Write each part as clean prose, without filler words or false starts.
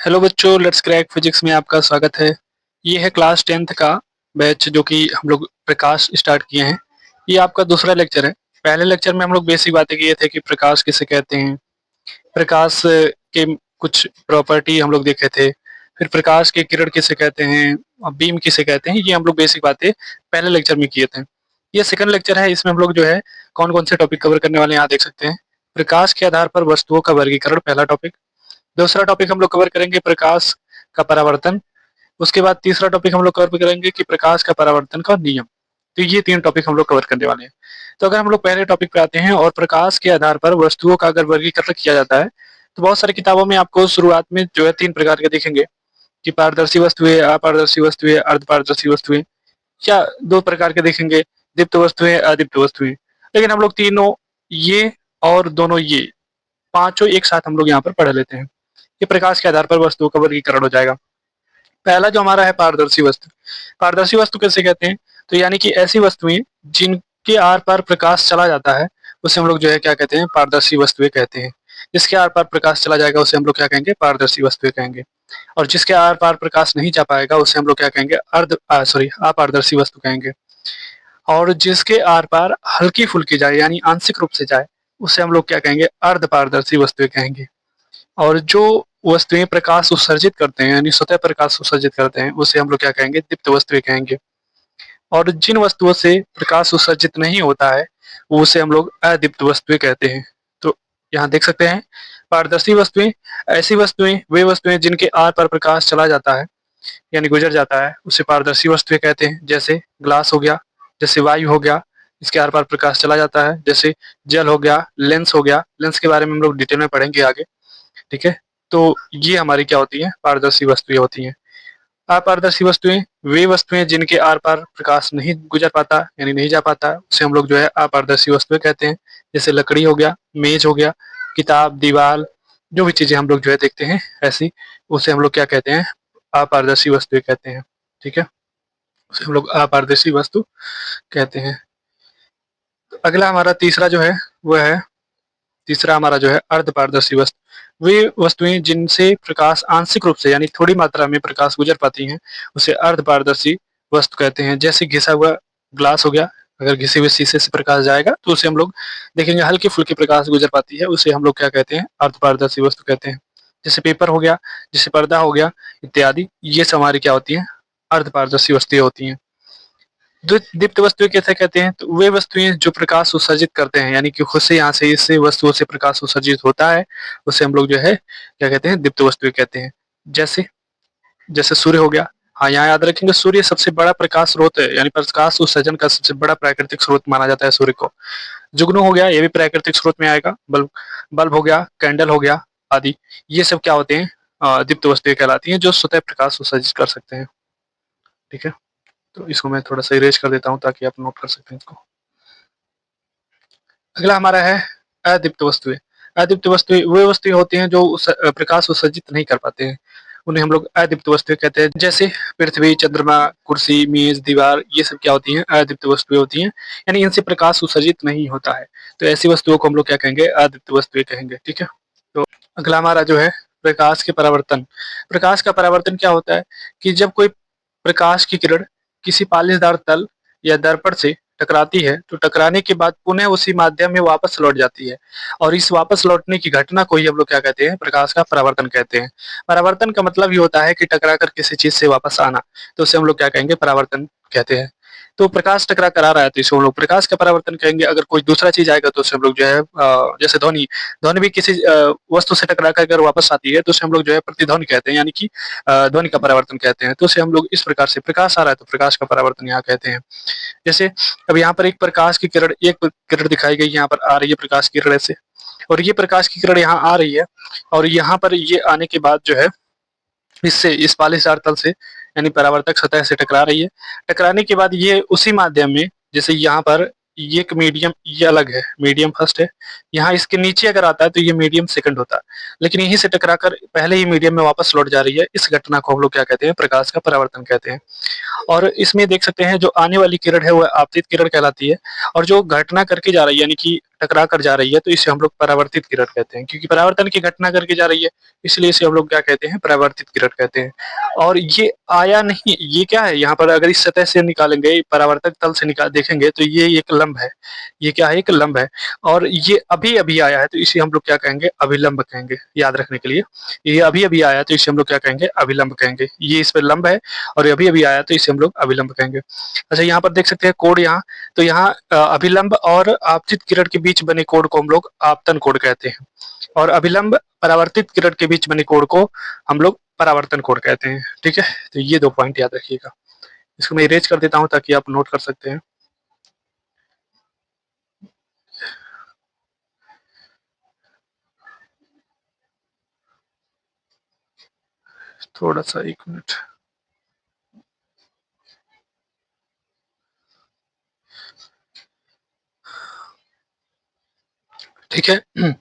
Hello बच्चों, let's crack physics में आपका स्वागत है। ये है क्लास 10th का बैच जो कि हम लोग प्रकाश स्टार्ट किए हैं। ये आपका दूसरा लेक्चर है। पहले लेक्चर में हम लोग बेसिक बातें किए थे कि प्रकाश किसे कहते हैं, प्रकाश के कुछ प्रॉपर्टी हम लोग देखे थे, फिर प्रकाश के किरण किसे कहते हैं और बीम किसे कहते हैं। ये हम लोग बेसिक बातें पहले लेक्चर में किए थे। ये सेकंड लेक्चर है, इसमें हम लोग जो है कौन कौन से टॉपिक कवर करने वाले हैं यहाँ देख सकते हैं। प्रकाश के आधार पर वस्तुओं का वर्गीकरण, पहला टॉपिक। दूसरा टॉपिक हम लोग कवर करेंगे प्रकाश का परावर्तन। उसके बाद तीसरा टॉपिक हम लोग कवर करेंगे कि प्रकाश का परावर्तन का नियम। तो ये तीन टॉपिक हम लोग कवर करने वाले हैं। तो अगर हम लोग पहले टॉपिक पे आते हैं और प्रकाश के आधार पर वस्तुओं का अगर वर्गीकरण किया जाता है तो बहुत सारी किताबों में आपको शुरुआत में जो है तीन प्रकार के दिखेंगे कि पारदर्शी वस्तुएं, अपारदर्शी वस्तुएं, अर्धपारदर्शी वस्तुएं, या दो प्रकार के देखेंगे, दीप्त वस्तुएं, अदीप्त वस्तुएं। लेकिन हम लोग तीनों ये और दोनों ये पांचों एक साथ हम लोग यहाँ पर पढ़ लेते हैं कि प्रकाश के आधार पर वस्तुओं का वर्गीकरण हो जाएगा। पहला जो हमारा है पारदर्शी वस्तु। पारदर्शी वस्तु कैसे कहते हैं? तो यानी कि ऐसी वस्तुएं जिनके आर पार प्रकाश चला जाता है उसे हम लोग जो है क्या कहते हैं, पारदर्शी वस्तुएं कहते हैं। जिसके आर पार प्रकाश चला जाएगा उसे हम लोग क्या कहेंगे, पारदर्शी वस्तुएं कहेंगे। और जिसके आर पार प्रकाश नहीं जा पाएगा उसे हम लोग क्या कहेंगे, अपारदर्शी वस्तु कहेंगे। और जिसके आर पार हल्की फुल्की जाए यानी आंशिक रूप से जाए उसे हम लोग क्या कहेंगे, अर्धपारदर्शी वस्तुएं कहेंगे। और जो वस्तुएं प्रकाश उत्सर्जित करते हैं यानी स्वतः प्रकाश उत्सर्जित करते हैं उसे हम लोग क्या कहेंगे, दीप्त वस्तुएं कहेंगे। और जिन वस्तुओं से प्रकाश उत्सर्जित नहीं होता है उसे हम लोग अदीप्त वस्तुएं कहते हैं। तो यहाँ देख सकते हैं, पारदर्शी वस्तुएं ऐसी वस्तुएं, वे वस्तुएं जिनके आर पर प्रकाश चला जाता है यानी गुजर जाता है उसे पारदर्शी वस्तुएं कहते हैं। जैसे ग्लास हो गया, जैसे वायु हो गया, इसके आर पार प्रकाश चला जाता है। जैसे जल हो गया, लेंस हो गया, लेंस के बारे में हम लोग डिटेल में पढ़ेंगे आगे, ठीक है। तो ये हमारी क्या होती है, पारदर्शी वस्तुएं होती हैं। अपारदर्शी वस्तुएं वे वस्तुएं जिनके आर पार प्रकाश नहीं गुजर पाता यानी नहीं जा पाता, उसे हम लोग जो है अपारदर्शी वस्तुएं कहते हैं। जैसे लकड़ी हो गया, मेज हो गया, किताब, दीवार, जो भी चीजें हम लोग जो है देखते हैं ऐसी, उसे हम लोग क्या कहते हैं, अपारदर्शी वस्तुएं कहते हैं, ठीक है। उसे हम लोग अपारदर्शी वस्तु कहते हैं। तो अगला हमारा तीसरा जो है वह है, तीसरा हमारा जो है अर्धपारदर्शी वस्तु। वे वस्तुएं जिनसे प्रकाश आंशिक रूप से यानी थोड़ी मात्रा में प्रकाश गुजर पाती हैं उसे अर्धपारदर्शी वस्तु कहते हैं। जैसे घिसा हुआ ग्लास हो गया, अगर घिसे हुए शीशे से प्रकाश जाएगा तो उसे हम लोग देखेंगे हल्की फुल्की प्रकाश गुजर पाती है, उसे हम लोग क्या कहते हैं, अर्धपारदर्शी वस्तु कहते हैं। जैसे पेपर हो गया, जैसे पर्दा हो गया इत्यादि, ये सब हमारी क्या होती है, अर्धपारदर्शी वस्तुएं होती हैं। दीप्त वस्तुएं कैसे कहते हैं? तो वे वस्तुएं जो प्रकाश उत्सर्जित करते हैं यानी कि खुद से यहाँ से इससे वस्तुओं से प्रकाश उत्सर्जित होता है उसे हम लोग जो है क्या कहते हैं, दीप्त वस्तुएं कहते हैं। जैसे जैसे सूर्य हो गया, हाँ यहाँ याद रखेंगे सूर्य सबसे बड़ा प्रकाश स्रोत है यानी प्रकाश उत्सर्जन का सबसे बड़ा प्राकृतिक स्रोत माना जाता है सूर्य को। जुगनू हो गया, ये भी प्राकृतिक स्रोत में आएगा। बल्ब बल्ब हो गया, कैंडल हो गया आदि, ये सब क्या होते हैं, दीप्त वस्तुएं कहलाती हैं जो स्वतः प्रकाश उत्सर्जित कर सकते हैं, ठीक है। तो इसको मैं थोड़ा सा इरेज कर देता हूँ ताकि आप नोट कर सकते हैं इसको। अगला हमारा है अदीप्त वस्तुएं। अदीप्त वस्तुएं वे वस्तुएं होती हैं जो प्रकाश उत्सर्जित नहीं कर पाते हैं, उन्हें हम लोग अदीप्त वस्तुएं कहते हैं। जैसे पृथ्वी, चंद्रमा, कुर्सी, मेज, दीवार, ये सब क्या होती हैं, अदीप्त वस्तुएं होती हैं, यानी इनसे प्रकाश उत्सर्जित नहीं होता है। तो ऐसी वस्तुओं को हम लोग क्या कहेंगे, अदीप्त वस्तुएं कहेंगे, ठीक है। तो अगला हमारा जो है प्रकाश के परावर्तन। प्रकाश का परावर्तन क्या होता है कि जब कोई प्रकाश की किरण किसी पालिशदार तल या दर्पण से टकराती है तो टकराने के बाद पुनः उसी माध्यम में वापस लौट जाती है, और इस वापस लौटने की घटना को ही हम लोग क्या कहते हैं, प्रकाश का परावर्तन कहते हैं। परावर्तन का मतलब ये होता है कि टकरा कर किसी चीज से वापस आना, तो उसे हम लोग क्या कहेंगे, परावर्तन कहते हैं। तो प्रकाश टकरा कर आ रहा है तो इसे हम लोग प्रकाश का परावर्तन कहेंगे। अगर कोई दूसरा चीज आएगा तो उसे हम लोग जो है जैसे ध्वनि, ध्वनि भी किसी वस्तु से टकरा कर अगर वापस आती है तो उसे हम लोग जो है प्रतिध्वनि कहते हैं, यानी कि ध्वनि का परावर्तन कहते हैं। तो उसे हम लोग इस प्रकार से, प्रकाश आ रहा है तो प्रकाश का परावर्तन यहाँ कहते हैं। जैसे अब यहाँ पर एक प्रकाश की किरण, एक किरण दिखाई गई, यहाँ पर आ रही है प्रकाश की किरण ऐसे, और ये प्रकाश की किरण यहाँ आ रही है, और यहाँ पर ये आने के बाद जो है इससे, इस पालिशदार तल से यानी परावर्तक सतह से टकरा रही है। टकराने के बाद ये उसी माध्यम में, जैसे यहाँ पर ये एक मीडियम, ये अलग है, मीडियम फर्स्ट है, यहाँ इसके नीचे अगर आता है तो ये मीडियम सेकंड होता है, लेकिन यहीं से टकराकर पहले ही मीडियम में वापस लौट जा रही है। इस घटना को हम लोग क्या कहते हैं, प्रकाश का परावर्तन कहते हैं। और इसमें देख सकते हैं जो आने वाली किरण है वह आपतित किरण कहलाती है, और जो घटना करके जा रही है यानी कि टकरा कर जा रही है तो इसे हम लोग परावर्तित किरण कहते हैं, क्योंकि परावर्तन की घटना करके जा रही है, इसलिए इसे हम लोग क्या कहते हैं, परावर्तित किरण कहते हैं। और ये आया नहीं, ये क्या है, यहाँ पर अगर इस सतह से निकालेंगे, परावर्तक तल से निकाल देखेंगे तो ये एक लंब है, ये क्या है, एक लंब है, और ये अभी अभी आया है तो इसे हम लोग क्या कहेंगे, अभिलंब कहेंगे, याद रखने के लिए। ये अभी अभी आया तो इसे हम लोग क्या कहेंगे, अभिलंब कहेंगे। ये इस पर लंब है और अभी अभी आया तो इसे हम लोग अभिलंब कहेंगे। अच्छा, यहाँ पर देख सकते हैं कोण, यहाँ तो यहाँ अभिलंब और आपतित किरण के बीच बने कोण को हम लोग आपतन कोण कहते हैं, और अभिलंब परावर्तित किरण के बीच बने कोण को हम लोग परावर्तन कोण कहते हैं। ठीक है, तो ये 2 पॉइंट याद रखिएगा। इसको मैं इरेज कर देता हूँ ताकि आप नोट कर सकते हैं। थोड़ा सा 1 मिनट। ठीक है।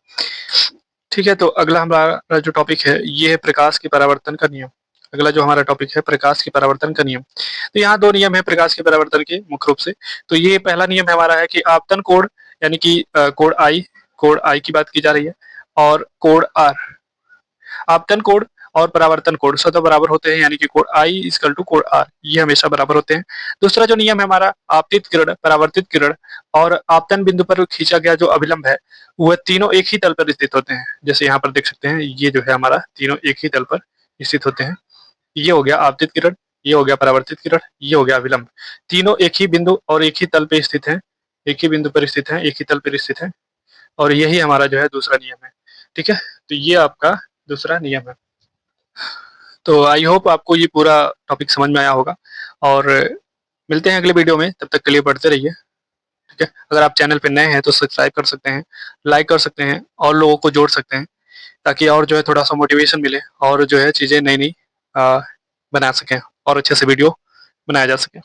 ठीक है, तो अगला हमारा जो टॉपिक है ये है प्रकाश के परावर्तन का नियम। अगला जो हमारा टॉपिक है प्रकाश के परावर्तन का नियम। तो यहाँ 2 नियम है प्रकाश के परावर्तन के मुख्य रूप से। तो ये पहला नियम है हमारा है कि आपतन कोण यानी कि कोण आई की बात की जा रही है, और कोण आर, आपतन कोण और परावर्तन कोण स्वतः बराबर होते हैं, यानी कि कोण आई इक्वल टू कोण आर, ये हमेशा बराबर होते हैं। दूसरा जो नियम है हमारा, आपतित किरण, परावर्तित किरण और आपतन बिंदु पर खींचा गया जो अभिलंब है वह तीनों एक ही तल पर स्थित होते हैं। जैसे यहाँ पर देख सकते हैं, ये जो है हमारा तीनों एक ही तल पर स्थित होते हैं। ये हो गया आपतित किरण, ये हो गया परावर्तित किरण, ये हो गया अभिलंब। तीनों एक ही बिंदु और एक ही तल पे स्थित हैं, एक ही बिंदु पर स्थित हैं, एक ही तल पर स्थित हैं, और यही हमारा जो है दूसरा नियम है। ठीक है, तो ये आपका दूसरा नियम है। तो आई होप आपको ये पूरा टॉपिक समझ में आया होगा, और मिलते हैं अगले वीडियो में, तब तक के लिए पढ़ते रहिए। ठीक है, अगर आप चैनल पे नए हैं तो सब्सक्राइब कर सकते हैं, लाइक कर सकते हैं, और लोगों को जोड़ सकते हैं, ताकि और जो है थोड़ा सा मोटिवेशन मिले, और जो है चीज़ें नई नई बना सकें और अच्छे से वीडियो बनाया जा सके।